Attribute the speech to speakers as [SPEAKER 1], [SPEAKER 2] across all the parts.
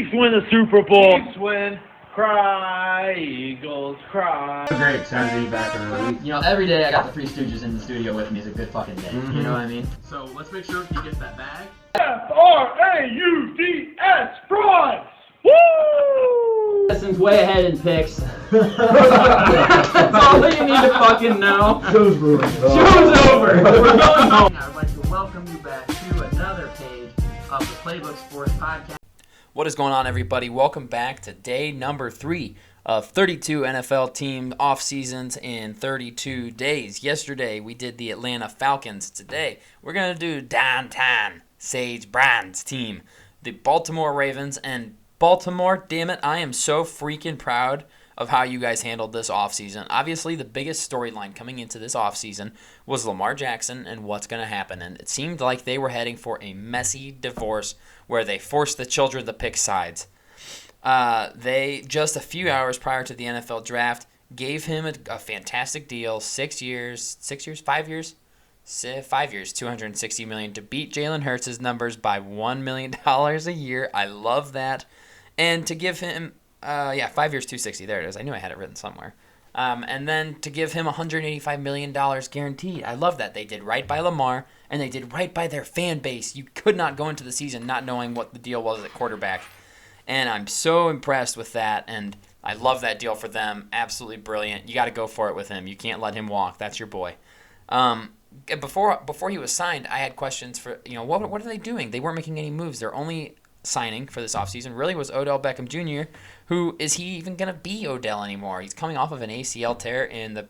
[SPEAKER 1] Chiefs win the Super Bowl.
[SPEAKER 2] Chiefs win. Cry, Eagles, cry.
[SPEAKER 3] Great, excited to be back in the league.
[SPEAKER 4] You know, every day I got the Three Stooges in the studio with me is a good fucking day.
[SPEAKER 3] Mm-hmm.
[SPEAKER 4] You know what I mean?
[SPEAKER 3] So let's make sure he gets that bag.
[SPEAKER 1] F-R-A-U-D-S, fries! Woo!
[SPEAKER 4] Justin's way ahead in picks. That's all that you need to fucking know.
[SPEAKER 3] Show's over.
[SPEAKER 4] Show's over. We're going home. I would like to welcome you back to another page of the Playbook Sports Podcast. What is going on, everybody? Welcome back to day number 3 of 32 NFL team off seasons in 32 days. Yesterday, we did the Atlanta Falcons. Today, we're going to do downtown Sage Brand's team, the Baltimore Ravens. And Baltimore, damn it, I am so freaking proud of how you guys handled this offseason. Obviously, the biggest storyline coming into this offseason was Lamar Jackson and what's going to happen. And it seemed like they were heading for a messy divorce where they forced the children to pick sides. They, just a few hours prior to the NFL draft, gave him a fantastic deal, 5 years, $260 million, to beat Jalen Hurts' numbers by $1 million a year. I love that. And to give him 5 years, $260. There it is. I knew I had it written somewhere. And then to give him $185 million guaranteed. I love that. They did right by Lamar, and they did right by their fan base. You could not go into the season not knowing what the deal was at quarterback. And I'm so impressed with that, and I love that deal for them. Absolutely brilliant. You got to go for it with him. You can't let him walk. That's your boy. Before he was signed, I had questions for, what are they doing? They weren't making any moves. Their only signing for this offseason really was Odell Beckham Jr., who is he even going to be Odell anymore? He's coming off of an ACL tear in the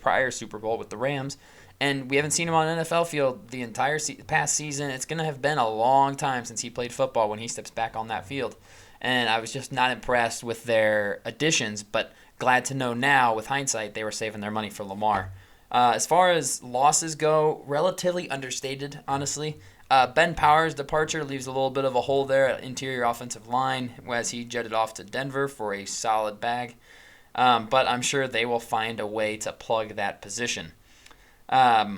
[SPEAKER 4] prior Super Bowl with the Rams, and we haven't seen him on an NFL field the entire past season. It's going to have been a long time since he played football when he steps back on that field, and I was just not impressed with their additions, but glad to know now, with hindsight, they were saving their money for Lamar. As far as losses go, relatively understated, honestly. Ben Powers' departure leaves a little bit of a hole there at interior offensive line as he jetted off to Denver for a solid bag. But I'm sure they will find a way to plug that position. Let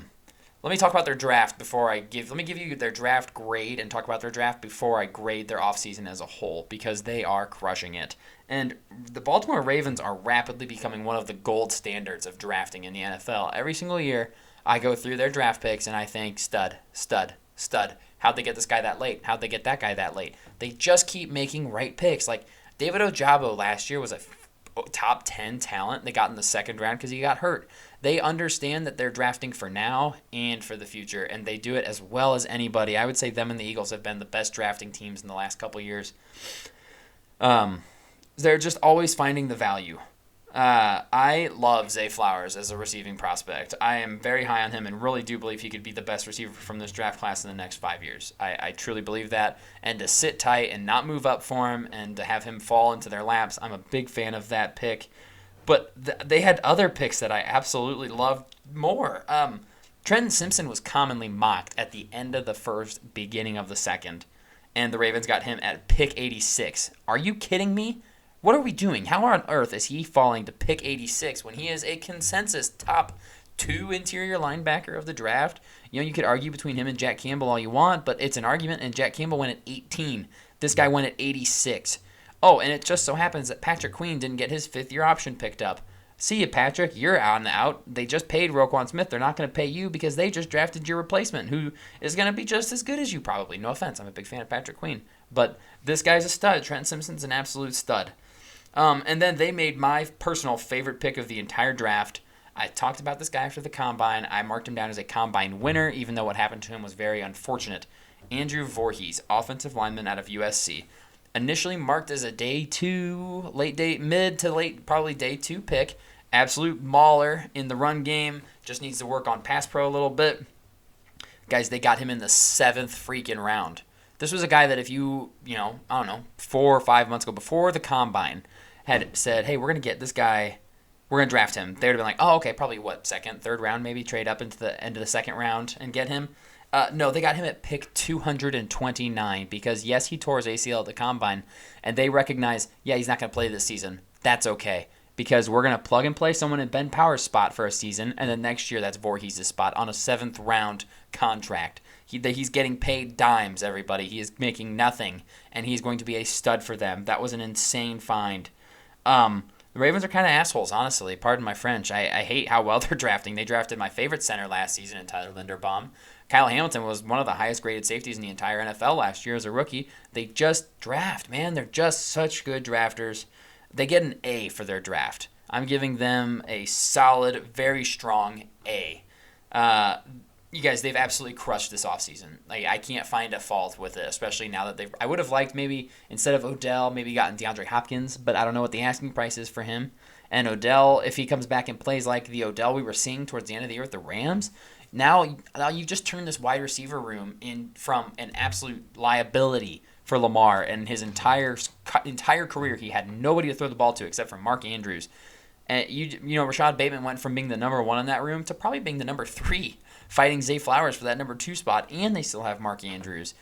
[SPEAKER 4] me talk about their draft let me give you their draft grade and talk about their draft before I grade their offseason as a whole, because they are crushing it. And the Baltimore Ravens are rapidly becoming one of the gold standards of drafting in the NFL. Every single year, I go through their draft picks and I think stud. How'd they get this guy that late? How'd they get that guy that late? They just keep making right picks. Like David Ojabo last year was a top 10 talent they got in the second round because he got hurt. They understand that they're drafting for now and for the future, and they do it as well as anybody. I would say them and the Eagles have been the best drafting teams in the last couple years. They're just always finding the value. I love Zay Flowers as a receiving prospect. I am very high on him and really do believe he could be the best receiver from this draft class in the next 5 years. I truly believe that. And to sit tight and not move up for him and to have him fall into their laps, I'm a big fan of that pick. But they had other picks that I absolutely loved more. Trenton Simpson was commonly mocked at the end of the first, beginning of the second, and the Ravens got him at pick 86. Are you kidding me? What are we doing? How on earth is he falling to pick 86 when he is a consensus top 2 interior linebacker of the draft? You could argue between him and Jack Campbell all you want, but it's an argument, and Jack Campbell went at 18. This guy went at 86. Oh, and it just so happens that Patrick Queen didn't get his 5th-year option picked up. See you, Patrick. You're on the out. They just paid Roquan Smith. They're not going to pay you because they just drafted your replacement, who is going to be just as good as you probably. No offense. I'm a big fan of Patrick Queen. But this guy's a stud. Trent Simpson's an absolute stud. And then they made my personal favorite pick of the entire draft. I talked about this guy after the Combine. I marked him down as a Combine winner, even though what happened to him was very unfortunate. Andrew Voorhees, offensive lineman out of USC. Initially marked as a mid to late, probably day 2 pick. Absolute mauler in the run game. Just needs to work on pass pro a little bit. Guys, they got him in the 7th freaking round. This was a guy that if 4 or 5 months ago before the Combine had said, hey, we're going to get this guy, we're going to draft him, they would have been like, oh, okay, probably 2nd, 3rd round, maybe trade up into the end of the 2nd round and get him. No, they got him at pick 229 because, yes, he tore his ACL at the Combine, and they recognize, he's not going to play this season. That's okay because we're going to plug and play someone in Ben Powers' spot for a season, and then next year that's Voorhees' spot on a 7th round contract. He's getting paid dimes, everybody. He is making nothing, and he's going to be a stud for them. That was an insane find. The Ravens are kind of assholes, honestly. Pardon my French. I hate how well they're drafting. They drafted my favorite center last season in Tyler Linderbaum. Kyle Hamilton was one of the highest graded safeties in the entire NFL last year as a rookie. They just draft, man. They're just such good drafters. They get an A for their draft. I'm giving them a solid, very strong A. You guys, they've absolutely crushed this offseason. Like, I can't find a fault with it, especially now that I would have liked maybe, instead of Odell, maybe gotten DeAndre Hopkins, but I don't know what the asking price is for him. And Odell, if he comes back and plays like the Odell we were seeing towards the end of the year with the Rams, now you've just turned this wide receiver room in from an absolute liability for Lamar. And his entire career, he had nobody to throw the ball to except for Mark Andrews. And Rashad Bateman went from being the number 1 in that room to probably being the number 3, fighting Zay Flowers for that number 2 spot, and they still have Mark Andrews.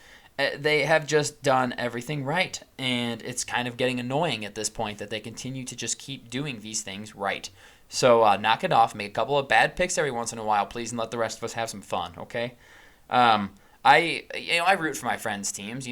[SPEAKER 4] They have just done everything right, and it's kind of getting annoying at this point that they continue to just keep doing these things right. So knock it off, make a couple of bad picks every once in a while, please, and let the rest of us have some fun, okay? I root for my friends' teams.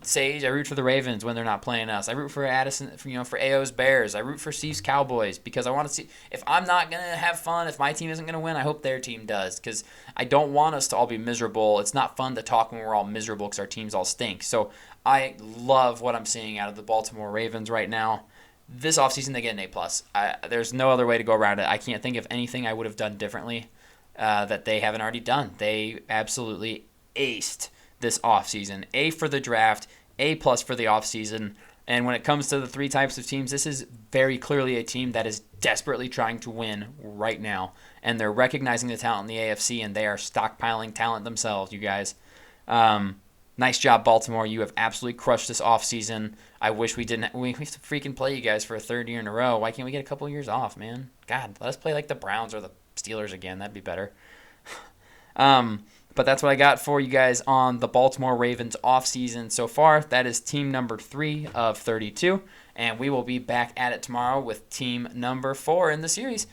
[SPEAKER 4] Sage, I root for the Ravens when they're not playing us. I root for Addison, for AO's Bears. I root for Steve's Cowboys because I want to see, if I'm not going to have fun, if my team isn't going to win, I hope their team does because I don't want us to all be miserable. It's not fun to talk when we're all miserable because our teams all stink. So I love what I'm seeing out of the Baltimore Ravens right now. This offseason, they get an A+. There's no other way to go around it. I can't think of anything I would have done differently that they haven't already done. They absolutely aced this offseason. A for the draft, A+ for the offseason. And when it comes to the 3 types of teams, this is very clearly a team that is desperately trying to win right now. And they're recognizing the talent in the AFC, and they are stockpiling talent themselves, you guys. Nice job, Baltimore. You have absolutely crushed this offseason. I wish we didn't. We have to freaking play you guys for a 3rd year in a row. Why can't we get a couple of years off, man? God, let us play like the Browns or the Steelers again. That'd be better. But that's what I got for you guys on the Baltimore Ravens offseason so far. That is team number 3 of 32. And we will be back at it tomorrow with team number 4 in the series.